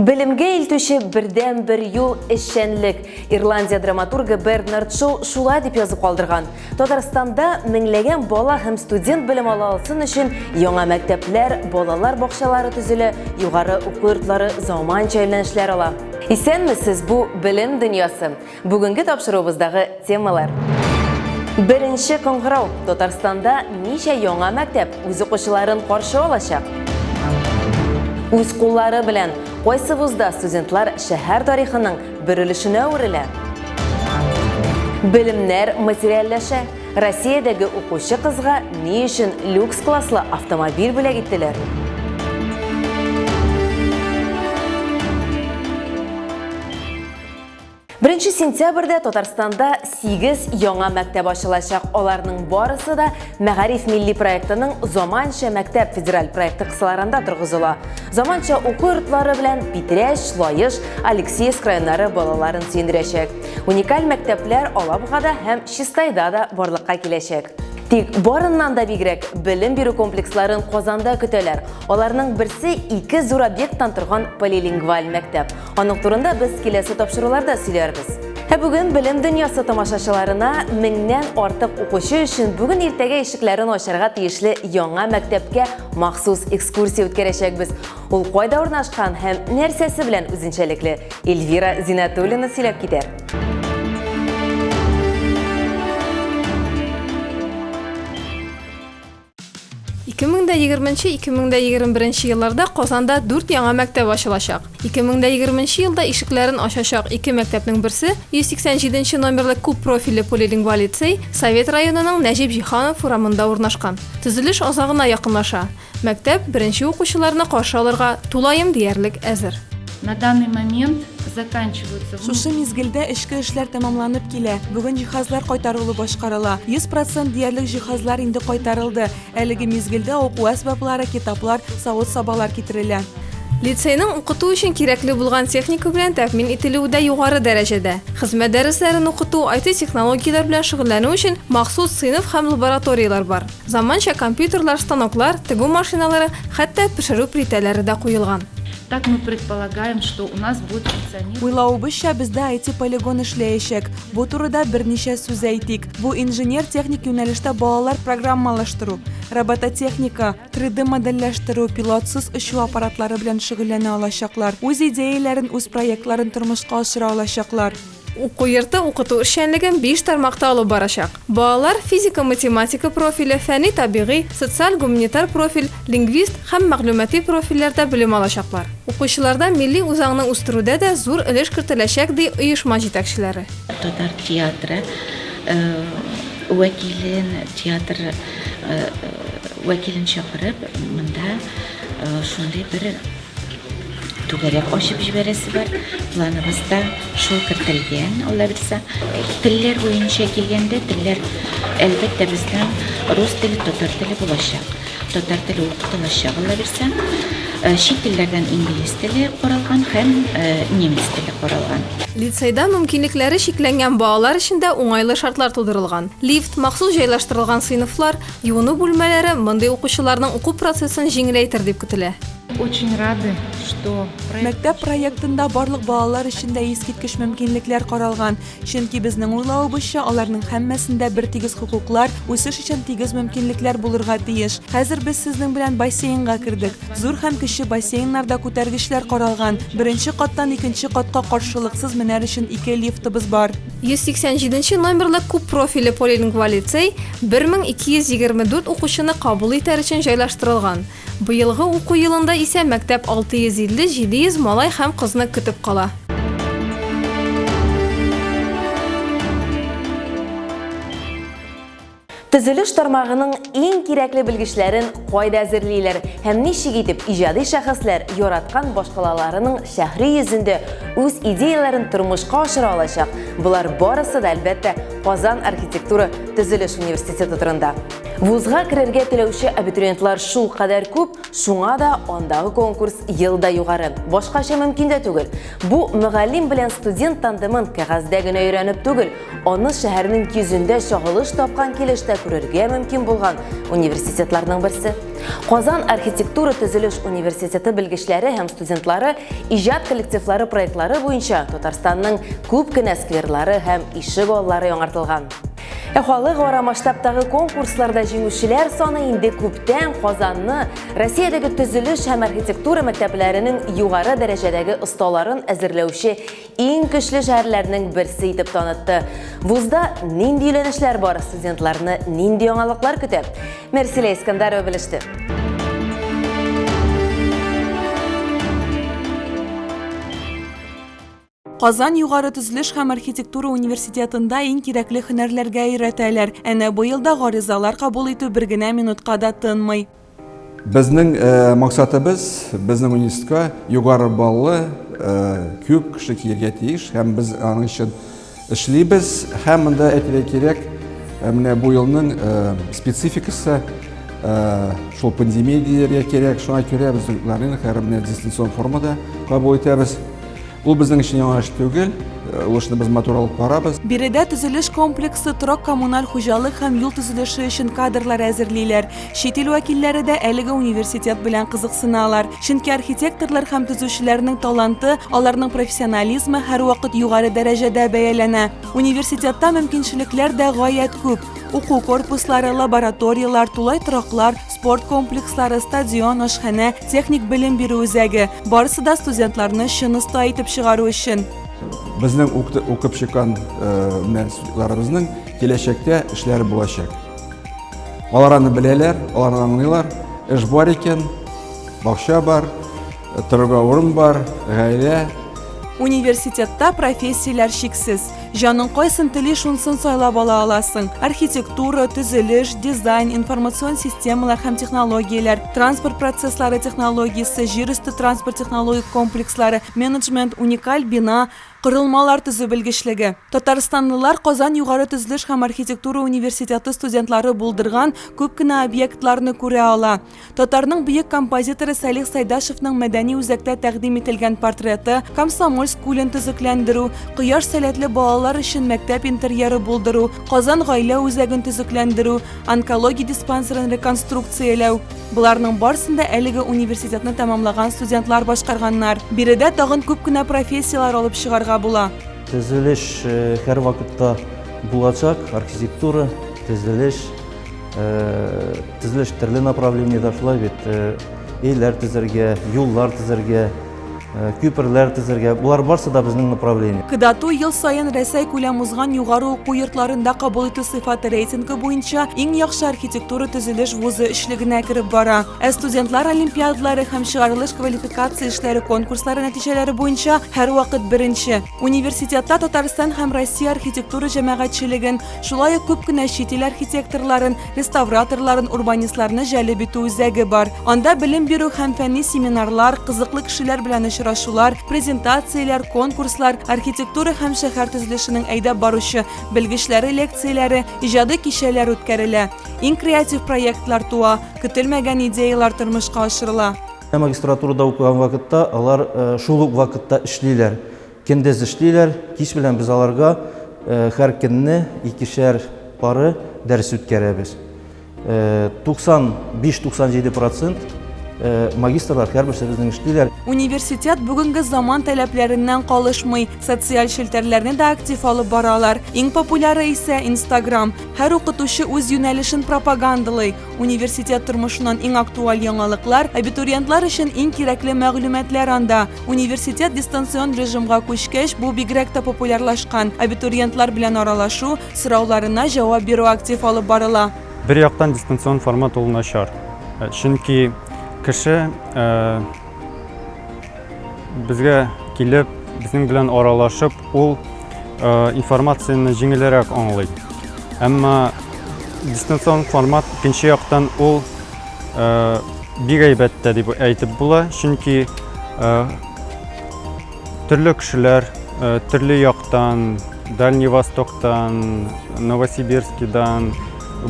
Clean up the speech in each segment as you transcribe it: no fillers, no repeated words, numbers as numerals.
Білімге илтуші бірден бір юл ішшенлік. Ирландия драматургы Бернард Шоу шулай деп yazып қалдырған. Татарстанда меңлеген бала һәм студент білім ала алсын үшін яңа мәктәпләр, балалар бақшалары түзілі, юғары оқу йортлары заманча әйләнешләр ала. Исәнмесез бу білім дөньясы. Бүгінгі тапшыруыбыздағы темалар. Беренче қоңғырау. Татарстанда ничә яңа мәктәп үз укучыларын каршы алачак? Үз куллары белән кайсы вузда студентлар шәһәр тарихының бер өлешенә үрелә? Белемнәр материалләшә. Россиядәге укучы кызга ни өчен люкс класслы автомобиль бүләк иттеләр? Бірінші сентябрьдә Татарстанда 8 яңа мәктәп ачылачак. Аларның барысы да Мәгариф милли проектының Заманча мәктәп федераль проекты кысаларында торгызыла. Заманча уку йортлары белән Питрәч, Лаеш, Алексеевск районнары балаларын сөендерәчәк. Уникаль мәктәпләр Алабугада һәм Чистайда да барлыкка киләчәк. Тик барыннан да бигрәк белем бирү комплексларын Казанда көтәләр. Аларның берсе 2 зур объекттан торган полилингваль мәктәп. Аның турында без киләсе тапшыруларда сөйләрбез. Бүген белем дөньясы тамашачыларына 1000нән артык укучы өчен бүген иртәгә ишекләрен ачарга тиешле яңа мәктәпкә махсус экскурсия үткәрәчәкбез. Ул кайда урнашкан һәм нәрсәсе белән үзенчәлекле? Эльвира Зинатуллина сөйләп китәр. 2020-2021 елларда Казанда 4 яңа мәктәп ачылачак. 2020 елда ишекләрен ачачак 2 мәктәпнең берсе 187 номерлы күп профильле полилингваль лицей Совет районының Нәҗип Җиһанов урамында урнашкан. Төзелеш азагына якынлаша. Мәктәп беренче укучыларны каршы алырга тулаем диярлек әзер. На данный момент заканчиваются. Шушы мизгелдә эшкә эшләр тәмамланып килә. Бүген җиһазлар кайтарылу башкарыла. 100% диярлек җиһазлар инде кайтарылды. Әлеге мизгелдә уку әсбаплары, китаплар, савыт-сабалар китерелә. Лицейның укыту өчен кирәкле булган техника белән тәэмин ителүе дә югары дәрәҗәдә. Хезмәт дәресләрен укыту, IT технологияләр белән шөгыльләнү өчен махсус сыйныф һәм лабораториялар бар. Заманча компьютерлар, станоклар, тегү машиналары, хәтта пешерү плитәләре дә куелган. Так мы предполагаем, что у нас будет функционировать. Уйлавыбызча, бездә IT полигон эшләячәк. Бу турыда берничә сүз әйтик. Бу инженер-техник юнәлештә балалар программалаштыру, робототехника, 3D модельләштерү, пилотсыз очу аппаратлары белән шөгыльләнә алачаклар. Үз идеяләрен, үз проектларын тормышка ашыра алачаклар. Уку йорты укыту эшчәнлеген 5 тармакта алып барачак. Балалар физика-математика профиле, фәнни-табигый, социаль-гуманитар профиль, лингвист һәм мәгълүмати профильләрдә белем алачаклар. Укучыларда милли үзаңны үстерүдә дә зур өлеш кертеләчәк ди оешма җитәкчеләре. Татар театры вәкилен чакырып, монда шундый бер түгәрәк ачып җибәрәсе бар. Планыбызда шул кертелгән. Алла белсә, телләр буенча килгәндә телләр әлбәттә бездән рус теле, татар теле булачак. Татар теле укытылачак. Алла белсә, чит телләрдән инглиз теле каралган һәм немец теле каралган. Лицейда мөмкинлекләре шикләнгән балалар өчен дә уңайлы шартлар тудырылган. Лифт, махсус җайлаштырылган сыйныфлар, юыну бүлмәләре мондый укучыларның уку процессын җиңеләйтер дип көтелә. Очень рады, что Мәктәп проектында барлык балалар өчен дә искиткеч мөмкинлекләр каралган. Чөнки безнең уйлавыбызча, аларның һәммәсендә бер тигез хукуклар, үсеш өчен тигез мөмкинлекләр булырга тиеш. Хәзер без сезнең белән бассейнга кердек. Зур һәм кече бассейннарда күтәргечләр каралган. Беренче каттан икенче катка каршылыксыз менәр өчен 2 лифтыбыз бар. 187 номерлы күп профильле полилингваль лицей 1224 укучыны кабул итәр өчен җайлаштырылган. Быелгы уку елында исә мәктәп 650-700 малай һәм кызны көтеп кала. Төзелеш тармагының иң кирәкле белгечләрен кайда әзерлиләр һәм ничек итеп иҗади шәхесләр яраткан башкалаларының шәһри йөзендә үз идеяларын тормышка ашыра алачак. Булар барысы да әлбәттә Казан архитектура төзелеш университеты турында. Вузга кирергә теләүче абитуриентлар шул кадәр күп, шуңа да андагы конкурс елда югары. Башкача мөмкин дә түгел. Бу мөгаллим белән студент тандемын кәгазьдә генә өйрәнеп түгел, аны шәһәрнең йөзендә чагылыш тапкан килештә күрергә мөмкин булган университетларның берсе. Казан архитектура төзелеш университеты белгечләре һәм студентлары иҗат коллективлары проектлары буенча Татарстанның күп кенә скверлары һәм ишек аллары яңартылган. Халык ара масштабтагы конкурсларда җиңүчеләр саны инде күптән Казанны Россиядәге төзелеш һәм архитектура мәктәпләренең югары дәрәҗәдәге осталарын әзерләүче иң көчле шәһәрләрнең берсе итеп танытты. Вузда нинди юнәлешләр бар, студентларны нинди яңалыклар көтә? Мәрсилә Искәндәрова белеште. Казан югары төзелеш һәм архитектура университетында иң кирәкле һөнәрләргә өйрәтәләр. Әнә бу елда гаризалар кабул итү бер генә минутка да тынмый. Безнең максатыбыз безнең университетка югары баллы күп кеше килергә тиеш һәм без аның өчен эшлибез. Һәм монда әйтергә кирәк, менә бу елның спецификасы шул пандемия дияргә кирәк. Шуңа күрә без һәр дистанцион формада кабул итәбез. Ул безнең өчен яңа эш түгел, ул эшне без матур алып барабыз. Биредә төзелеш комплексы торак коммуналь хуҗалык һәм юл төзелеше өчен кадрлар әзерлиләр. Чит ил вәкилләре дә әлеге университет белән кызыксыналар. Чөнки архитекторлар һәм төзүчеләрнең таланты, аларның профессионализмы һәрвакыт югары дәрәҗәдә бәяләнә. Университетта мөмкинчелекләр дә гаять күп. Уку корпуслары, лабораториялар, тулай тораклар, спорт комплекслары, стадион, ашханә, техник белем бирү үзәге. Барысы да студентларны чыныста итеп чыгару өчен. Безнең укып чыккан студентларыбызның киләчәктә эшләре булачак. Алар аны беләләр, алар аңлыйлар, эш бар икән, бакча бар, торырга урын бар, гаилә. Университетта профессияләр чиксез. Җаның кайсын теле шунсын сайлап ала аласың. Архитектура, төзелеш, дизайн, информацион системалар һәм технологияләр, транспорт процесслары технологиясе, җир өсте транспорт технологик комплекслары, менеджмент, уникаль бина, Корылмалар төзү белгечлеге. Татарстанлылар Казан югары төзелеш һәм архитектура университеты студентлары булдырган күп кенә объектларны күрә ала. Татарның бөек композиторы Салих Сайдашевның мәдәни үзәктә тәкъдим ителгән портреты, Комсомольск күлен төзекләндерү, Кояш сәләтле балалар өчен мәктәп интерьеры булдыру, Казан гаилә үзәген төзекләндерү, онкология диспансерын реконструкцияләү. Буларның барысында әлеге университетны тәмамлаган студентлар башкарганнар. Биредә тагын күп кенә профессиялар алып чыгарга була. Төзелеш һәр вакытта булачак, архитектура, төзелеш төрле направлениедә шулай бит. Өйләр төзергә, юллар төзергә, күперләр төзергә. Булар барсы да безнең направление. Кыдату ел сайын Рәсәй күләм узган югары уку йортларында кабул итү сыйфаты рейтингы буенча иң яхшы архитектура төзелеш вузы эшлегенә кереп бара. Студентлар олимпиадалары һәм чыгарылыш квалификация эшләре конкурслары нәтиҗәләре буенча һәрвакыт беренче. Университетта Татарстан һәм Россия архитектура җәмәгатьчелеген, шулай ук күп кенә чит ил архитекторларын, реставраторларын, урбанистларны җәлеп итү үзәге бар. Анда белем бирү һәм фәнни семинарлар, кызыклы кешеләр белән очрашулар, презентацияләр, конкурслар, архитектура һәм шәһәр төзелешенең әйдәп баручы белгечләре лекцияләре, иҗади кичәләр үткәрелә. Иң креатив проектлар туа, көтелмәгән идеялар тормышка ашырыла. Магистратурада укыган вакытта алар шул ук вакытта эшлиләр. Көндез эшлиләр, кич белән без аларга һәр көнне 2 пары дәрес үткәрәбез. 95-97% магистрлар һәрберсе безнең эшлиләр. Университет бүгенге заман таләпләреннән калышмый, социаль челтәрләрне дә актив алып баралар. Иң популяры исә Instagram. Һәр укытучы үз юнәлешен пропагандалый. Университет тормышыннан иң актуаль яңалыклар, абитуриентлар өчен иң кирәкле мәгълүматлар анда. Университет дистанцион режимга күчкәч, бу бигрәк тә популярлашкан. Абитуриентлар белән аралашу, сорауларына җавап бирү актив алып барыла. Бер яктан дистанцион формат ул начар. Чөнки кеше безгә килеп, безнең белән аралашып, ул информацияны җиңелрәк аңлый. Әмма дистанцион формат икенче яктан ул бик әйбәт дип әйтеп була, чөнки төрле кешеләр төрле яктан, Дальний Востоктан, Новосибирскидан,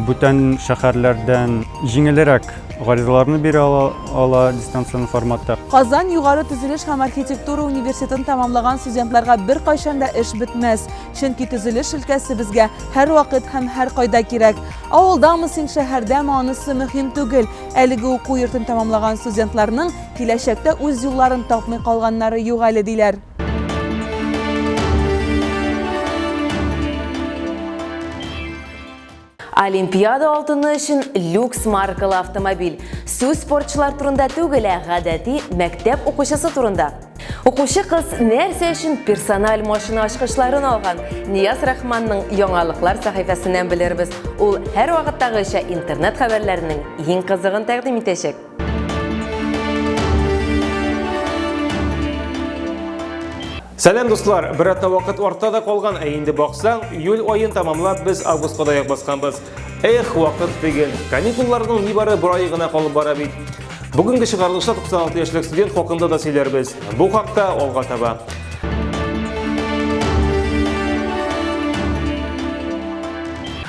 бүтән шәһәрләрдән җиңелрәк гаризаларны бирә ала дистанцион форматта. Казан югары төзелеш һәм архитектура университетын тәмамлаган студентларга бер кайчан да эш бетмәс. Чөнки төзелеш өлкәсе безгә һәр вакыт һәм һәр кайда кирәк. Авылдамы син шәһәрдәме анысы мөһим түгел. Әлеге уку йортын тәмамлаган студентларның киләчәктә үз юлларын тапмый калганнары юк әле диләр. Олимпиада алтыны өчен люкс маркалы автомобиль. Су спортчылар турында түгел, гадәти мәктәп укучысы турында. Укучы кыз нәрсә өчен персональ машина ачкычларын алган? Нияз Рахманның яңалыклар сәхифәсеннән белербез. Ул һәр вакыттагыча интернет хәбәрләренең иң кызыгын тәкъдим итәчәк. Сәлем дуслар, бір атна вақыт ортада қалған, әйінді бақсаң, июль ойын тамамлап біз августқа даяқ басқанбыз. Эх, вақыт деген, каникуллардың небары бір айығына қалып бара бейт. Бүгінгі шығарылышта 96 яшілік студент қоқында да сөйлербіз. Бұл хақта олға таба.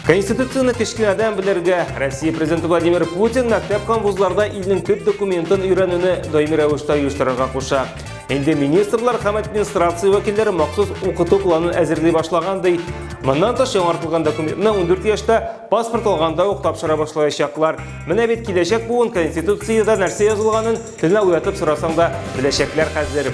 Конституцияны кішкенеден білерге Россия президенті Владимир Путин мәктәп вузларда илнең төп документын өйрәнүне даими рәвештә оештырырга куша. Инде министрлар һәм администрация вәкилләре махсус укыту планын әзерлей башлагандай. Моннан тыш яңартылган документны 14 яшьтә паспорт алганда ук тапшыра башлаячаклар. Менә бит киләчәк буын Конституциядә нәрсә язылганын телне уятып сорасаң да беләчәкләр хәзер.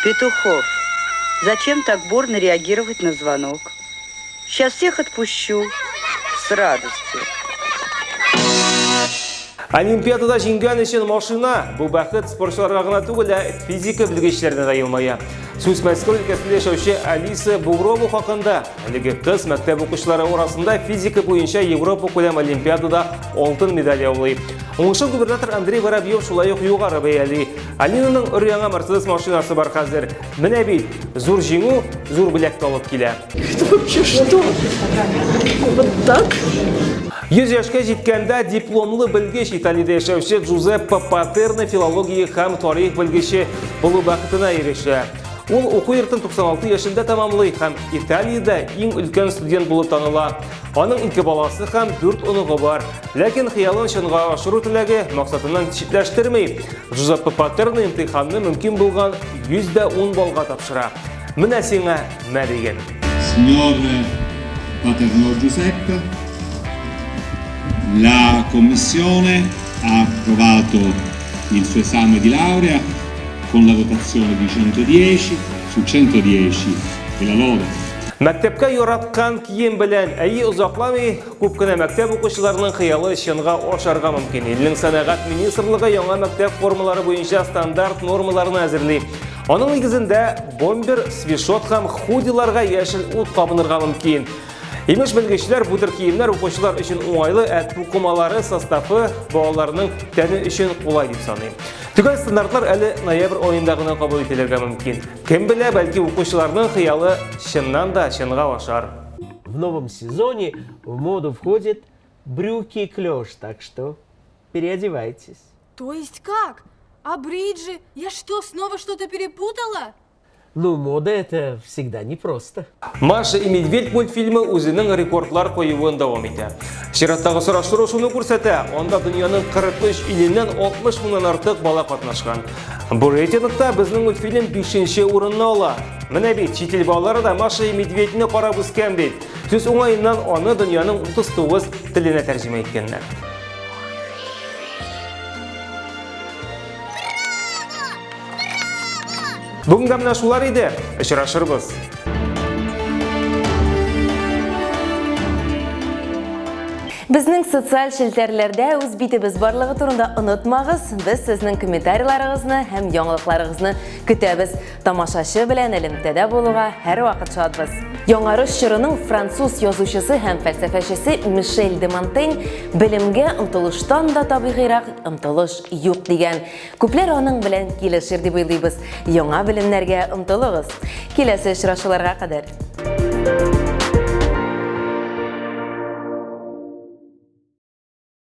Петухов, зачем так бурно реагировать на звонок? Сейчас всех отпущу с радостью. Олимпиадада жеңгән өчен машина бу бәхет спортчыларга гына түгел, физика белгечләренә дә елмая. Сүз Мәскәү өлкәсендә яшәүче Алиса Бугрова хакында. Әлеге кыз мәктәп укучылары арасында физика буенча Европа күләм олимпиадада алтын медаль яулый. Уңышлы губернатор Андрей Воробьев шулай ук югары бәяли. Алинаның өр-яңа Мерседес машинасы бар хәзер. Менә бит зур җиңү, зур бүләккә алып килә. Это вообще что? Вот так? 100 яшькә җиткәндә дипломлы белгеч Италиядә яшәүче Джузеппе Патерна филология һәм тарих белгече булу бәхетенә ирешә. Ул уку йортын 96 яшендә тәмамлый һәм Италиядә иң өлкән студент булып таныла. Аның 2 баласы һәм 4 оныгы бар. Ләкин хыялын чынга ашыру теләге максатыннан читләштерми. Джузеппе Патерна имтиханны мөмкин булган 110 балга тапшыра. Менә сиңа мә дигән. Signor Paterno Giuseppe, la Commissione ha approvato il suo esame di laurea con la votazione di 110 su 110 e la lode. Мәктәпкә яраткан кием белән әйе озакламый күп кенә мәктәп укучыларының хыялы чынга ашарга мөмкин. Илнең сәнәгать министрлыгы яңа мәктәп формалары буенча стандарт нормаларын әзерли. Аның нигезендә бомбер, свишот һәм худиларга яшел ут кабынырга мөмкин. Имеш белгечләр бу төр киемнәр укучылар өчен уңайлы, укымалары составы балаларның тәне өчен кулай дип саный. Түгел стандартлар әле ноябрь аенда гына кабул ителергә мөмкин. Кем белә, бәлки укучыларның хыялы чыннан да чынга ашар. В новом сезоне в моду входит брюки и клеш, так что переодевайтесь. То есть как? А бриджи? Я что, снова что-то перепутала? Ну, мода это всегда непросто. Маша и Медведь мультфильмы үзенең рекордлар коюын дәвам итә. Чираттагы сораштыру шуны күрсәтә, анда дөньяның 43 иленнән 60 меңнән артык бала катнашкан. Бу рейтингта безнең мультфильм 5нче урынны ала. Менә бит чит ил балалары да Маша и Медведьне карап үскән бит. Сүз уңаеннан аны дөньяның 39 теленә тәрҗемә иткәннәр. Бүгінгі менә шулар иде. Очрашырбыз. Безнең социаль шелтәрләрдә үз битебез барлыгы турында онытмагыз. Без сезнең комментарийларыгызны һәм яңалыкларыгызны көтәбез. Тамашачы белән элемтәдә булуга һәр вакыт шатбыз. Яңарыш чорының француз язучысы һәм фәлсәфәчесе Мишель де Монтень белемгә омтылыштан да табигыйрак омтылыш юк дигән. Күпләр аның белән килешер дип уйлыйбыз. Яңа белемнәргә омтылыгыз. Киләсе очрашуларга кадәр.